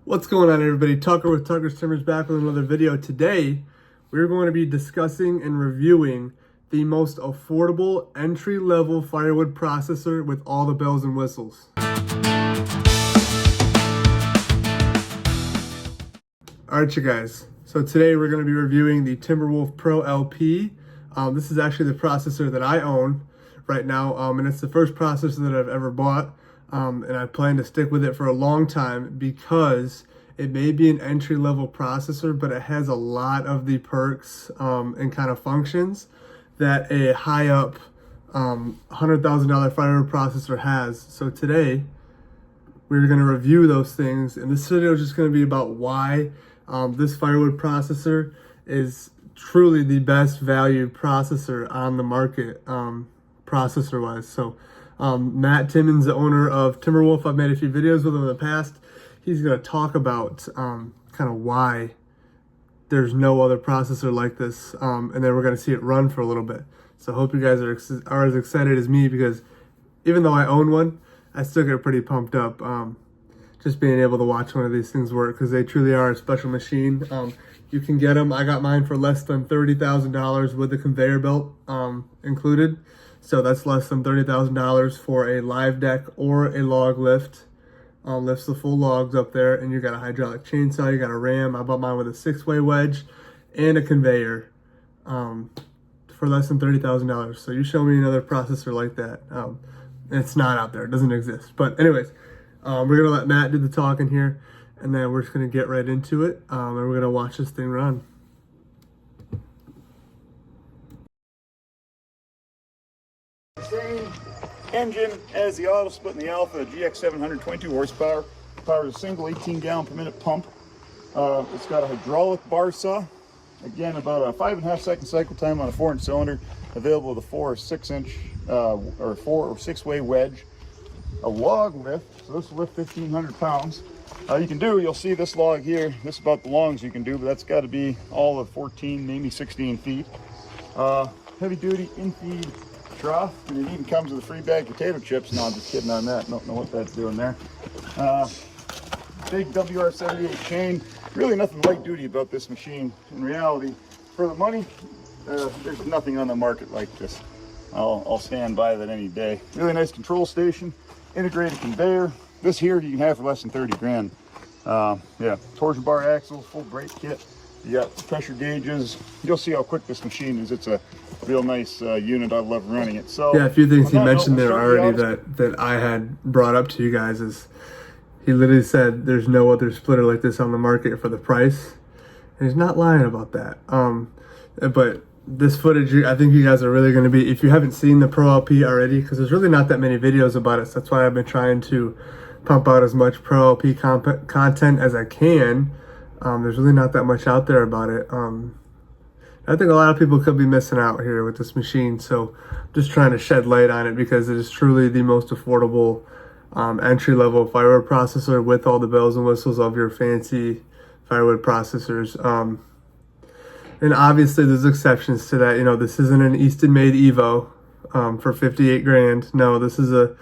What's going on, everybody? Tucker with Tucker's Timbers back with another video. Today, we're going to be discussing and reviewing the most affordable entry-level firewood processor with all the bells and whistles. Alright, you guys. So today we're going to be reviewing the Timberwolf Pro LP. This is actually the processor that I own right now, and it's the first processor that I've ever bought. And I plan to stick with it for a long time because it may be an entry-level processor, but it has a lot of the perks and kind of functions that a high-up $100,000 firewood processor has. So today, we're going to review those things, and this video is just going to be about why this firewood processor is truly the best valued processor on the market, processor-wise. So Matt Timmons, the owner of Timberwolf, I've made a few videos with him in the past. He's going to talk about kind of why there's no other processor like this, and then we're going to see it run for a little bit. So I hope you guys are as excited as me, because even though I own one, I still get pretty pumped up just being able to watch one of these things work, because they truly are a special machine. You can get them. I got mine for less than $30,000 with the conveyor belt included. So that's less than $30,000 for a live deck or a log lift. Lifts the full logs up there, and you got a hydraulic chainsaw, you got a ram. I bought mine with a 6-way wedge and a conveyor for less than $30,000. So you show me another processor like that. It's not out there, it doesn't exist. But anyways, we're gonna let Matt do the talking here, and then we're just gonna get right into it, and we're gonna watch this thing run. Same engine as the auto split in the Alpha GX 722 horsepower. Powers a single 18-gallon per minute pump. It's got a hydraulic bar saw. Again, about a 5.5 second cycle time on a 4-inch cylinder. Available with a 4 or 6-inch or 4 or 6-way wedge. A log lift, so this will lift 1,500 pounds. You'll see this log here. This is about the longest you can do, but that's got to be all of 14, maybe 16 feet. Heavy duty in-feed trough, and it even comes with a free bag of potato chips. No, I'm just kidding on that. Don't know what that's doing there. Big WR78 chain. Really nothing light duty about this machine. In reality, for the money, there's nothing on the market like this. I'll stand by that any day. Really nice control station, integrated conveyor. This here you can have for less than 30 grand. Yeah, torsion bar axles, full brake kit. You got pressure gauges. You'll see how quick this machine is. It's a real nice unit. I love running it. So yeah, a few things he mentioned there already that I had brought up to you guys is he literally said there's no other splitter like this on the market for the price, and he's not lying about that. But this footage, I think you guys are really going to be, if you haven't seen the Pro LP already, because there's really not that many videos about it, so that's why I've been trying to pump out as much Pro LP content as I can. There's really not that much out there about it. I think a lot of people could be missing out here with this machine, so I'm just trying to shed light on it because it is truly the most affordable entry-level firewood processor with all the bells and whistles of your fancy firewood processors. And obviously there's exceptions to that. You know, this isn't an Easton-made Evo for 58 grand. No, this is a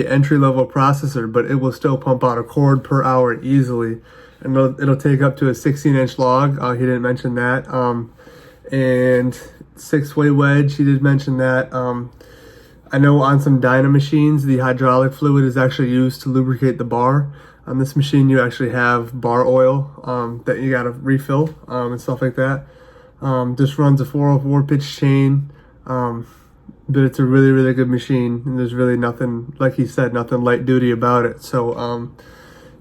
entry-level processor, but it will still pump out a cord per hour easily. And it'll take up to a 16-inch log. He didn't mention that. And 6-way wedge, he did mention that. I know on some dyno machines, the hydraulic fluid is actually used to lubricate the bar. On this machine, you actually have bar oil that you got to refill and stuff like that. This runs a 404 pitch chain, but it's a really, really good machine. And there's really nothing, like he said, nothing light duty about it. So,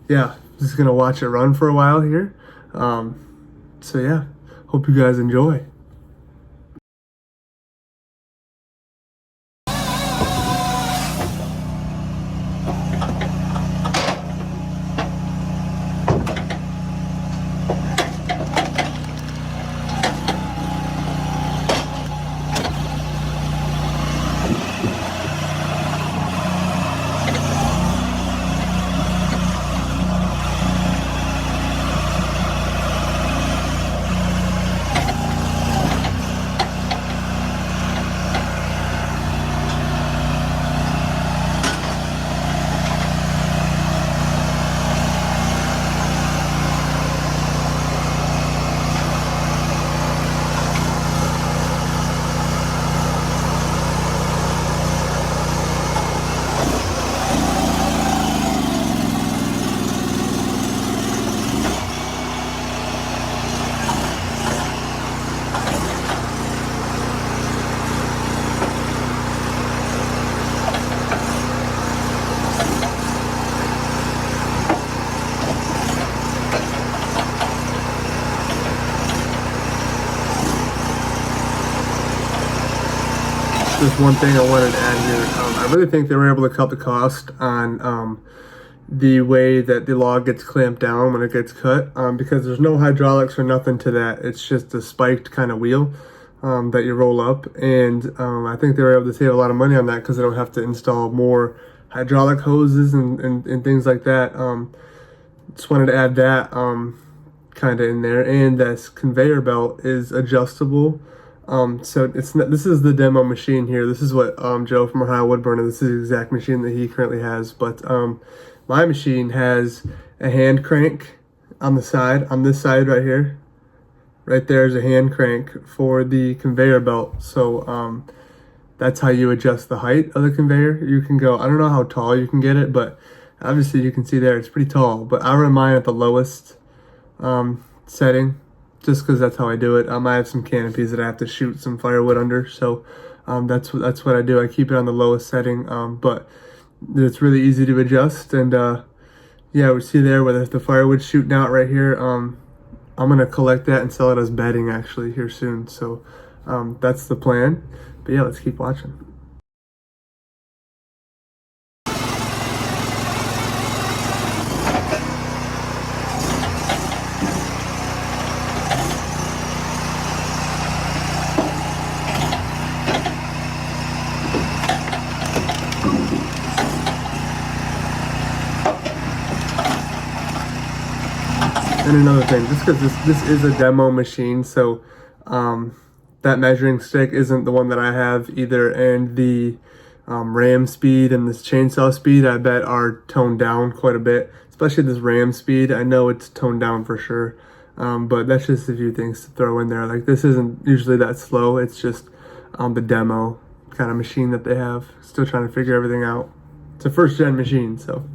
yeah. Just gonna watch it run for a while here. So yeah, hope you guys enjoy. just one thing I wanted to add here. I really think they were able to cut the cost on the way that the log gets clamped down when it gets cut, because there's no hydraulics or nothing to that. It's just a spiked kind of wheel that you roll up, and I think they were able to save a lot of money on that because they don't have to install more hydraulic hoses and things like that. Just wanted to add that kind of in there. And this conveyor belt is adjustable. So it's not, this is the demo machine here. This is what Joe from Ohio Woodburner, this is the exact machine that he currently has. But my machine has a hand crank on the side, on this side right here. Right there is a hand crank for the conveyor belt. So that's how you adjust the height of the conveyor. You can go, I don't know how tall you can get it, but obviously you can see there it's pretty tall. But I run mine at the lowest setting, just because that's how I do it. I have some canopies that I have to shoot some firewood under, so that's what I do. I keep it on the lowest setting, but it's really easy to adjust. And yeah, we see there where the firewood shooting out right here. I'm gonna collect that and sell it as bedding actually here soon. So that's the plan. But yeah, let's keep watching. And another thing, just because this is a demo machine, so that measuring stick isn't the one that I have either, and the ram speed and this chainsaw speed I bet are toned down quite a bit, especially this ram speed. I know it's toned down for sure, but that's just a few things to throw in there. Like, this isn't usually that slow, it's just the demo kind of machine that they have. Still trying to figure everything out. It's a first gen machine, so.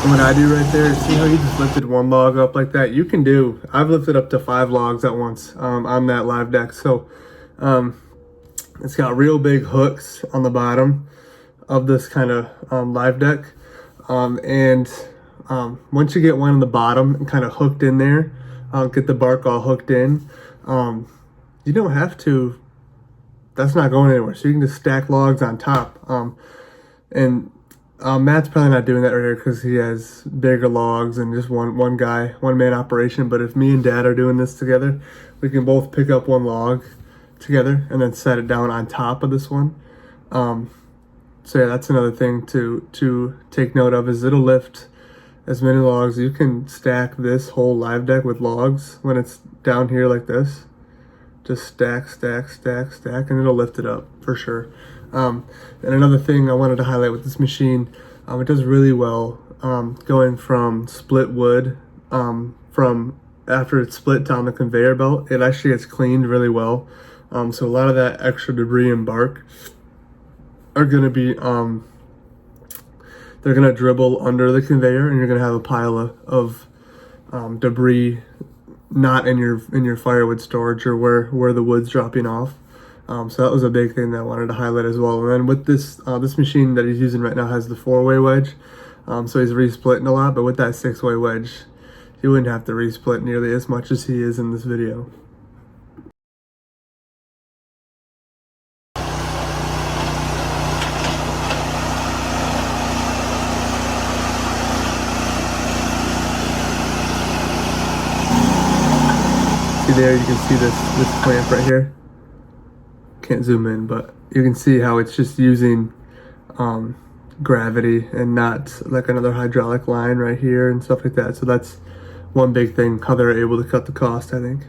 And what I do right there is, see how he just lifted one log up like that? You can do, I've lifted up to 5 logs at once on that live deck. So it's got real big hooks on the bottom of this kind of live deck. Once you get one on the bottom and kind of hooked in there, get the bark all hooked in, you don't have to, that's not going anywhere. So you can just stack logs on top. Matt's probably not doing that right here because he has bigger logs and just one man operation. But if me and Dad are doing this together, we can both pick up one log together and then set it down on top of this one. So yeah, that's another thing to take note of, is it'll lift as many logs. You can stack this whole live deck with logs when it's down here like this. Just stack, stack, stack, stack, and it'll lift it up for sure. And another thing I wanted to highlight with this machine, it does really well going from split wood, from after it's split down the conveyor belt. It actually gets cleaned really well. So a lot of that extra debris and bark are going to be, they're going to dribble under the conveyor, and you're going to have a pile of debris not in your firewood storage or where the wood's dropping off. So that was a big thing that I wanted to highlight as well. And then with this this machine that he's using right now has the 4-way wedge, so he's re-splitting a lot. But with that 6-way wedge, he wouldn't have to re-split nearly as much as he is in this video. See there, you can see this clamp right here. Can't zoom in, but you can see how it's just using gravity and not like another hydraulic line right here and stuff like that. So that's one big thing, how they're able to cut the cost, I think.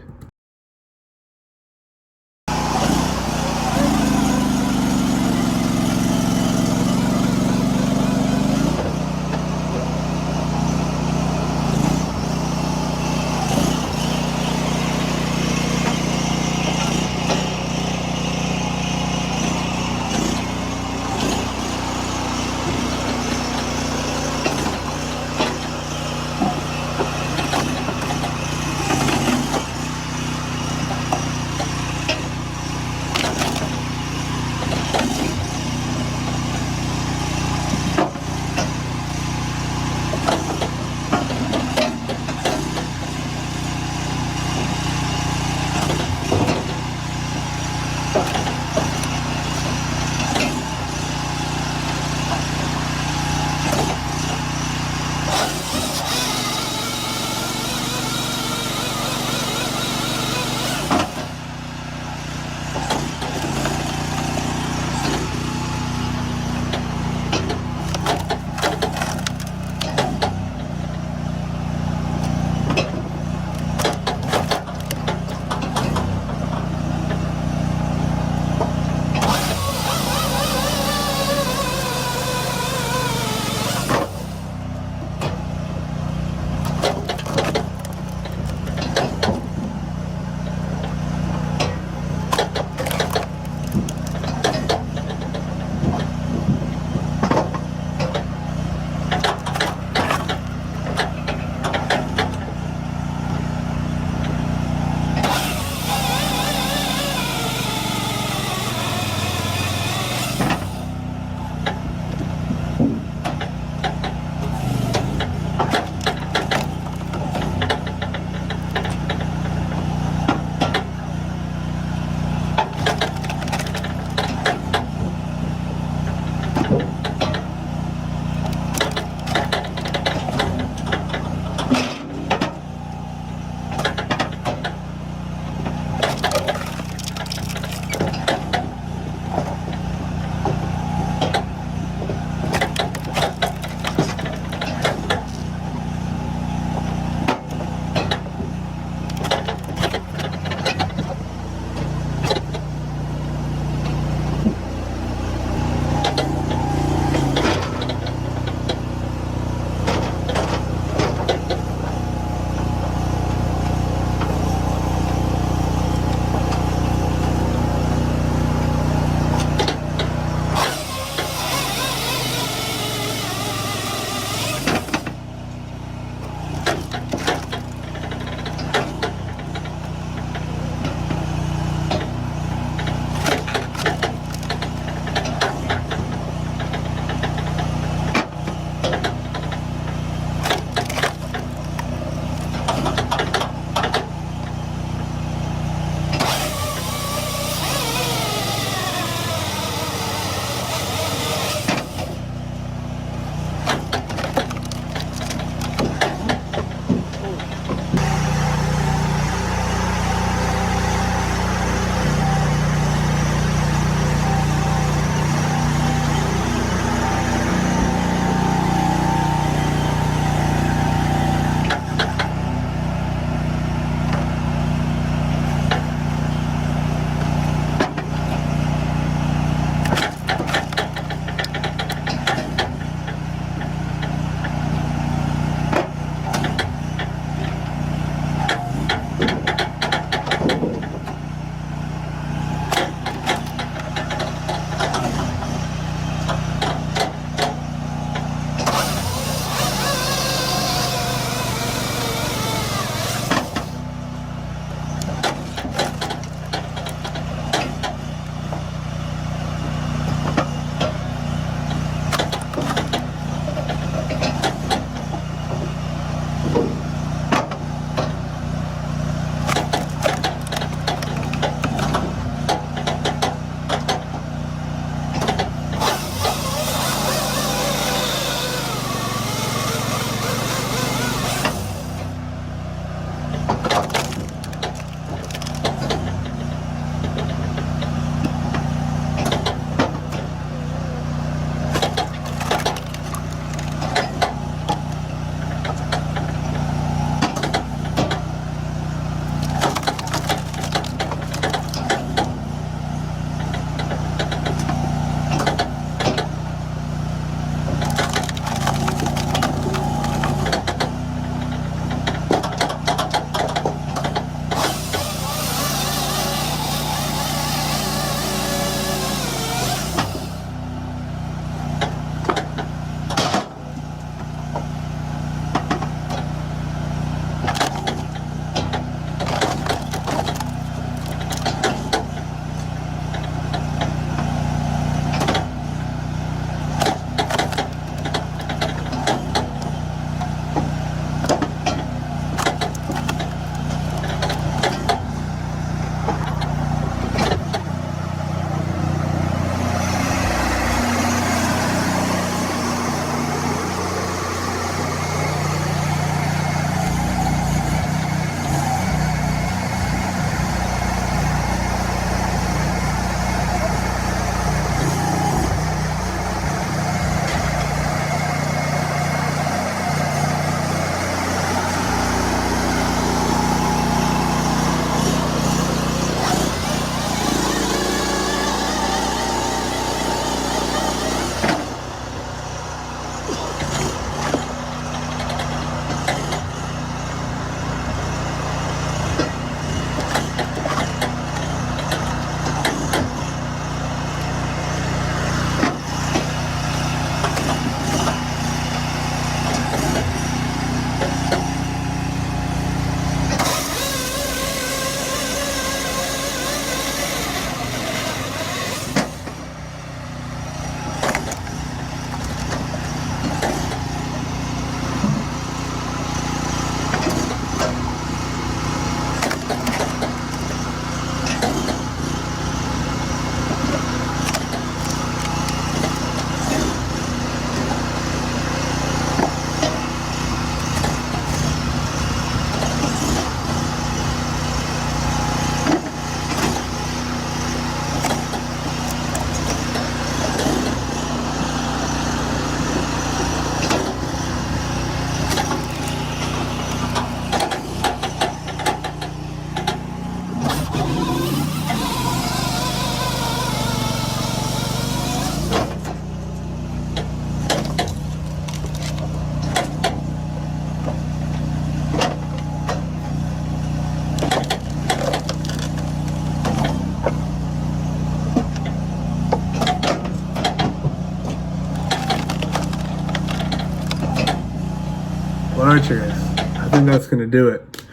right, you guys, I think that's gonna do it.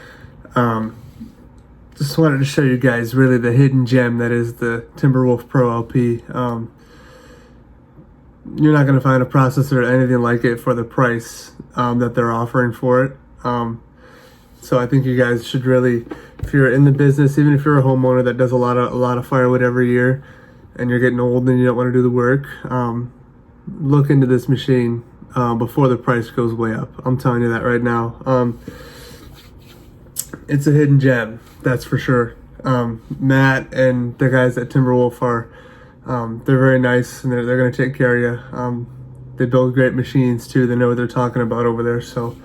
Just wanted to show you guys really the hidden gem that is the Timberwolf Pro LP. You're not gonna find a processor or anything like it for the price that they're offering for it. So I think you guys should really, if you're in the business, even if you're a homeowner that does a lot of firewood every year, and you're getting old and you don't want to do the work, look into this machine before the price goes way up. I'm telling you that right now. It's a hidden gem, that's for sure. Matt and the guys at Timberwolf are, they're very nice, and they're going to take care of you. They build great machines too. They know what they're talking about over there. So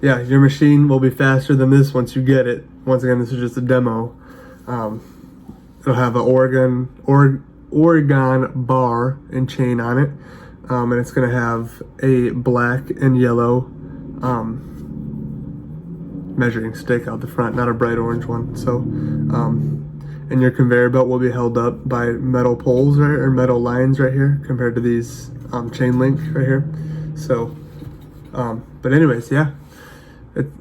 yeah, your machine will be faster than this once you get it. Once again, this is just a demo. It'll have an Oregon bar and chain on it, and it's going to have a black and yellow measuring stick out the front, not a bright orange one. So, and your conveyor belt will be held up by metal poles, right, or metal lines right here, compared to these chain link right here. So, but anyways, yeah.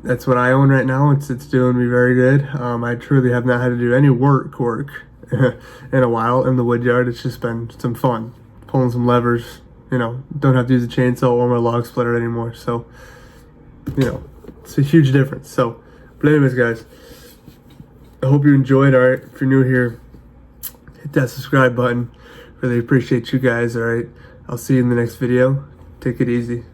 That's what I own right now. It's doing me very good. I truly have not had to do any work in a while in the wood yard. It's just been some fun pulling some levers. You know, don't have to use a chainsaw or my log splitter anymore. So, you know, it's a huge difference. So, but anyways, guys, I hope you enjoyed. All right, if you're new here, hit that subscribe button. Really appreciate you guys. All right, I'll see you in the next video. Take it easy.